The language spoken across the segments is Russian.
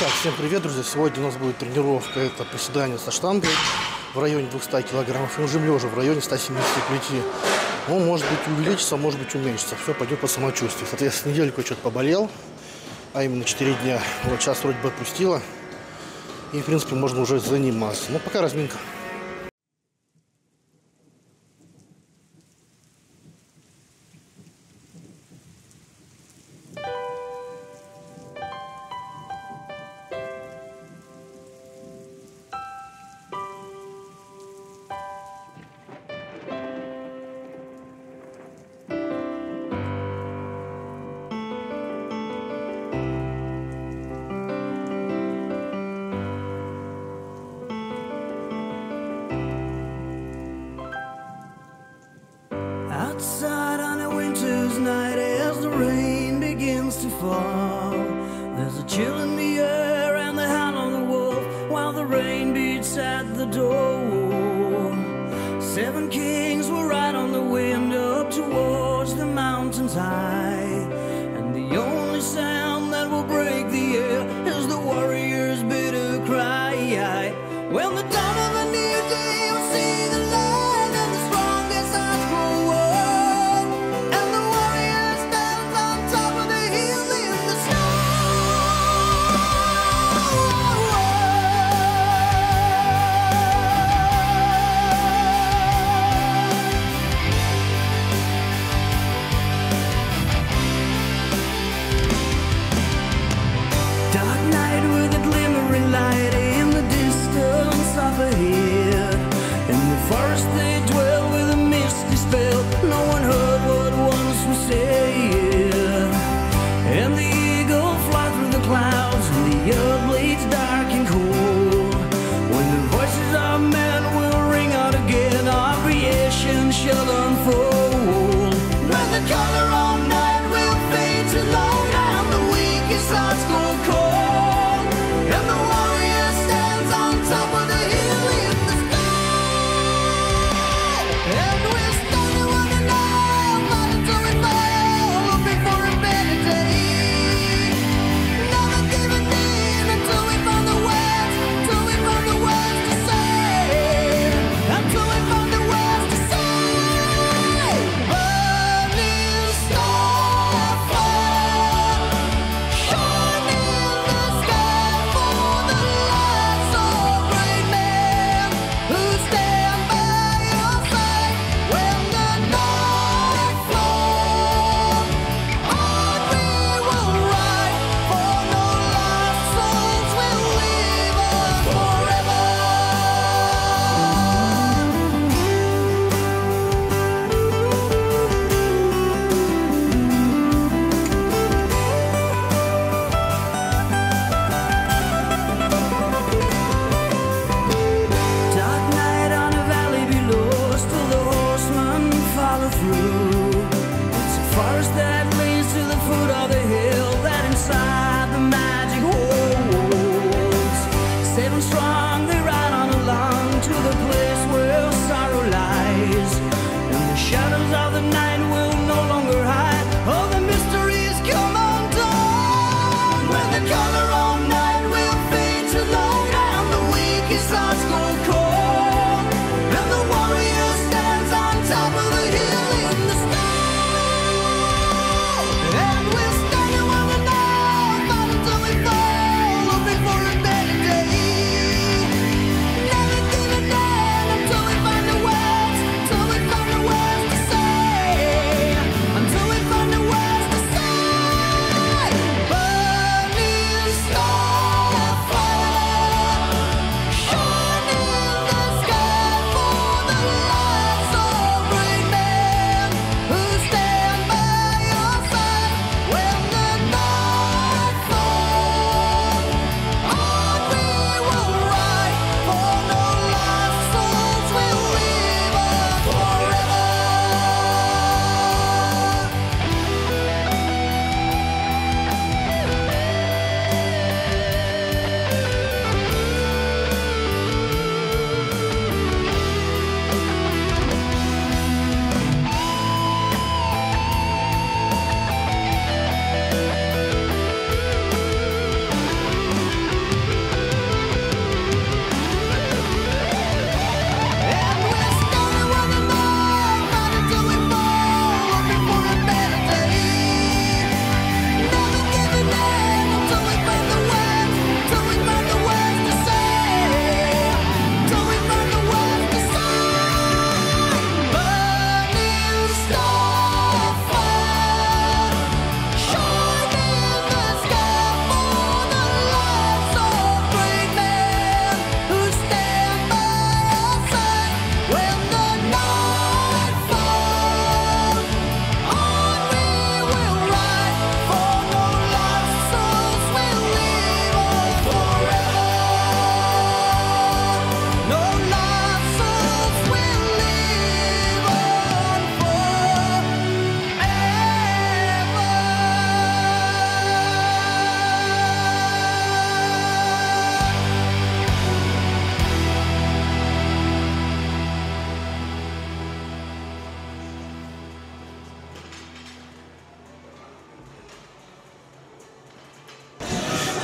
Так, всем привет, друзья! Сегодня у нас будет тренировка, это приседание со штангой в районе 200 килограммов и жим лежа в районе 175. Он может быть увеличится, может быть уменьшится. Все пойдет по самочувствию. Соответственно, недельку что-то поболел, а именно 4 дня. Вот сейчас вроде бы отпустила. И, в принципе, можно уже заниматься. Но пока разминка. Outside on a winter's night as the rain begins to fall, there's a chill in the air and the howl of the wolf while the rain beats at the door. 7 kings will ride on the wind up towards the mountains high, and the only sound that will break the air is the warrior's bitter cry. When the dawn of a new day will see the light of the strongest hearts grow up, and the warrior stands on top of the hill in the snow. Dark night with a glimmering light in the distance up ahead. In the forest they dwell with a misty spell. No one heard what once was said. And the eagle fly through the clouds, and the earth bleeds dark and cold. When the voices of men will ring out again, our creation shall unfold. When the color of night will fade to light, and the weakest hearts go cold, and the warrior stands on top of the hill in the sky. And we're standing one another, not until we fall, looking for a better day. Never giving in until we found the words, till we found the words to say, until we found the words to say.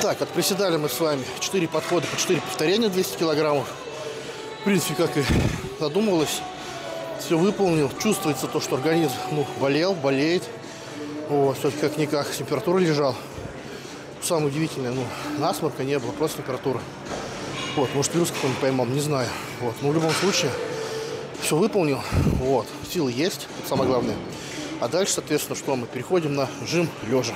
Так, отприседали мы с вами 4 подхода по 4 повторения 200 килограммов. В принципе, как и задумывалось, все выполнил. Чувствуется то, что организм болеет. Вот, все-таки как-никак температура лежал. Самое удивительное, насморка не было, просто температура. Вот, может, вирус какой-нибудь поймал, не знаю. Вот, но в любом случае, все выполнил. Вот, силы есть, это самое главное. А дальше, соответственно, что мы переходим на жим лежа.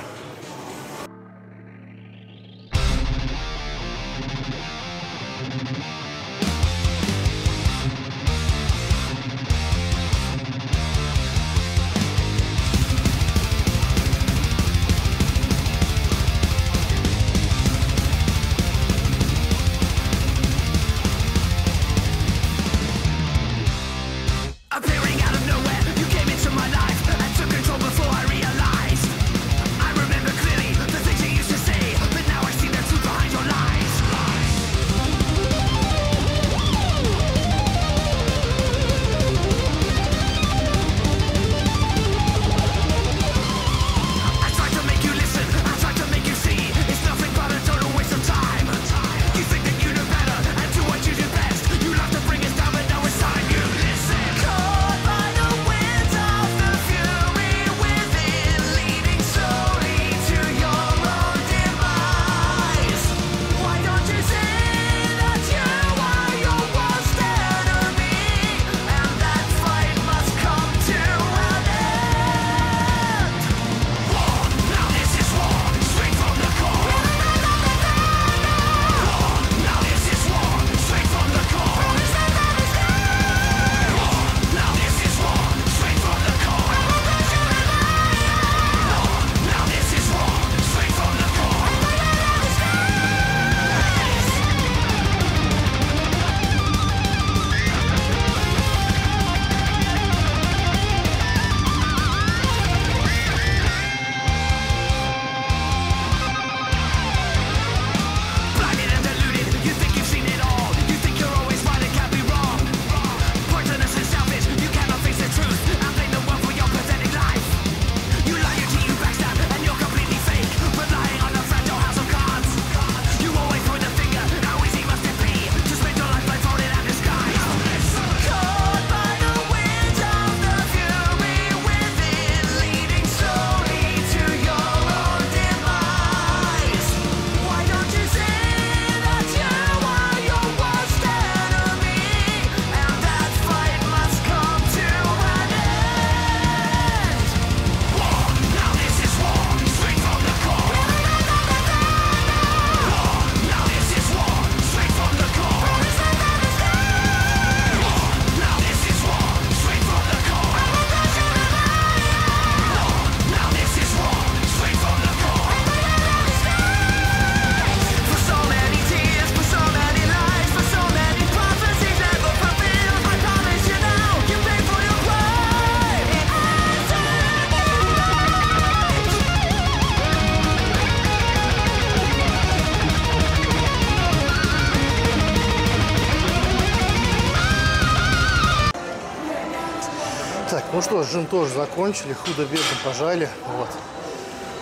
Так, ну что, жим тоже закончили, худо-бедно пожали. Вот.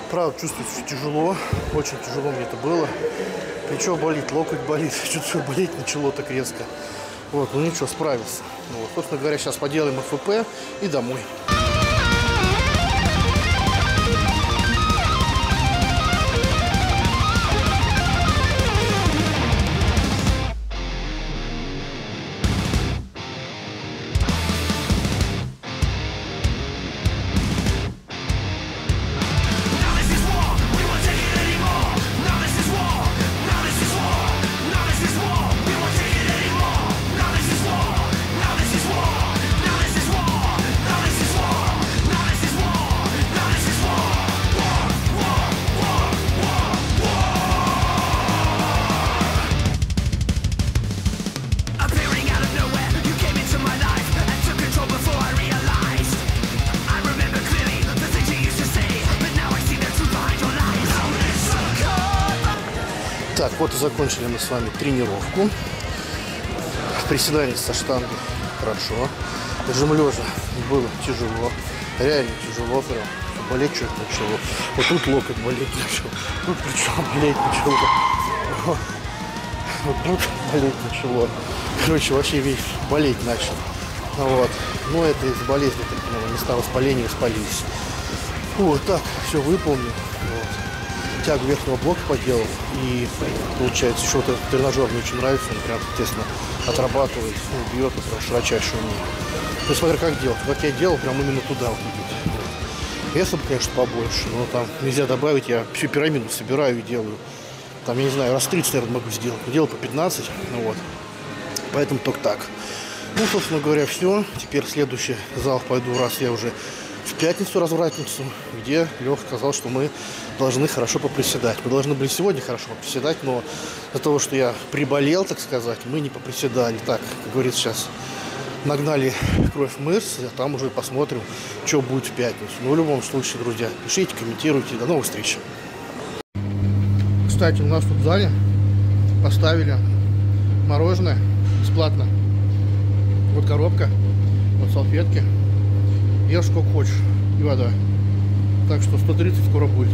Правда, чувствуется тяжело, очень тяжело мне это было. Плечо болит, локоть болит, что-то все болеть начало так резко. Вот, ну ничего, справился. Вот, собственно говоря, сейчас поделаем ФП и домой. Так, вот и закончили мы с вами тренировку. Приседание со штангой хорошо. Жим лежа было тяжело. Реально тяжело прям. болеть что-то начало. Вот тут локоть болеть начал. Тут плечо болеть начало. Вот тут болеть начало. Короче, вообще весь болеть начал. Вот. Но это из болезни, места воспаления воспалились. Вот так, все выполнил. Вот. Тягу верхнего блока поделал. И получается, еще вот этот тренажер мне очень нравится. Он прям, естественно, отрабатывает, бьет, прям широчайший у меня. Ну, смотря как делать. Как я делал, прям именно туда вот идет. Вот. Веса бы, конечно, побольше, но там нельзя добавить. Я всю пирамиду собираю и делаю. Там, я не знаю, раз 30, наверное, могу сделать. Делал по 15, ну вот. Поэтому только так. Ну, собственно говоря, все. Теперь следующий зал пойду, раз я уже в пятницу, развратницу, где Леха сказал, что мы должны хорошо поприседать. Мы должны были сегодня хорошо поприседать, но из-за того, что я приболел, так сказать, мы не поприседали. Так, как говорится, сейчас нагнали кровь мышц, а там уже посмотрим, что будет в пятницу. Но в любом случае, друзья, пишите, комментируйте. До новых встреч. Кстати, у нас тут в зале поставили мороженое бесплатно. Вот коробка, вот салфетки. Ешь сколько хочешь. И вода. Так что 130 скоро будет.